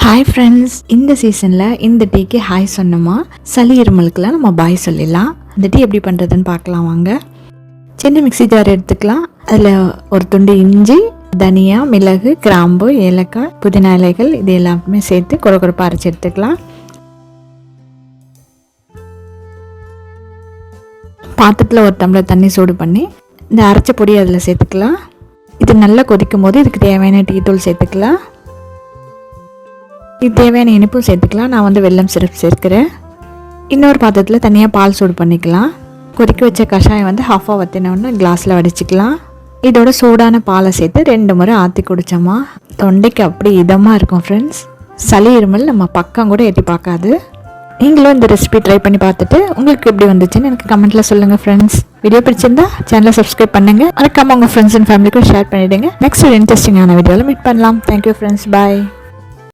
Hi friends, இந்த சீசனில் இந்த டீக்கு ஹாய் சொன்னோமா சளி இருமலுக்கெல்லாம் நம்ம பாய் சொல்லிடலாம். இந்த டீ எப்படி பண்ணுறதுன்னு பார்க்கலாம் வாங்க. சின்ன மிக்ஸி ஜார் எடுத்துக்கலாம். அதில் ஒரு துண்டு இஞ்சி, தனியா, மிளகு, கிராம்பு, ஏலக்காய், புதினா இலைகள் இது எல்லாமே சேர்த்து கொரகொரப்பாக அரைச்சி எடுத்துக்கலாம். பாத்திரத்தில் ஒரு டம்ளர் தண்ணி சூடு பண்ணி இந்த அரைச்ச பொடி அதில் சேர்த்துக்கலாம். இது நல்லா கொதிக்கும் போது இதுக்கு தேவையான டீ தூள் சேர்த்துக்கலாம். இது தேவையான இனிப்பும் சேர்த்துக்கலாம். நான் வெல்லம் சிரப் சேர்க்கிறேன். இன்னொரு பாத்திரத்தில் தனியாக பால் சூடு பண்ணிக்கலாம். கொதிக்க வச்ச கஷாயம் ஹாஃபாக வற்றினோன்னு கிளாஸில் வடிச்சிக்கலாம். இதோட சூடான பாலை சேர்த்து 2 முறை ஆற்றி குடித்தோமா தொண்டைக்கு அப்படி இதமாக இருக்கும் ஃப்ரெண்ட்ஸ். சளி இருமல் நம்ம பக்கம் கூட எட்டி பார்க்காது. நீங்களும் இந்த ரெசிபி ட்ரை பண்ணி பார்த்துட்டு உங்களுக்கு எப்படி வந்துச்சுன்னு எனக்கு கமெண்ட்டில் சொல்லுங்கள் ஃப்ரெண்ட்ஸ். வீடியோ பிடிச்சிருந்தா சேனலை சப்ஸ்கிரைப் பண்ணுங்கள். மறக்காம உங்கள் ஃப்ரெண்ட்ஸ் அண்ட் ஃபேமிலிக்கும் ஷேர் பண்ணிவிடுங்க. நெக்ஸ்ட் ஒரு இன்ட்ரெஸ்டிங்கான வீடியோவில் மீட் பண்ணலாம். தேங்க்யூ ஃப்ரெண்ட்ஸ், பாய்.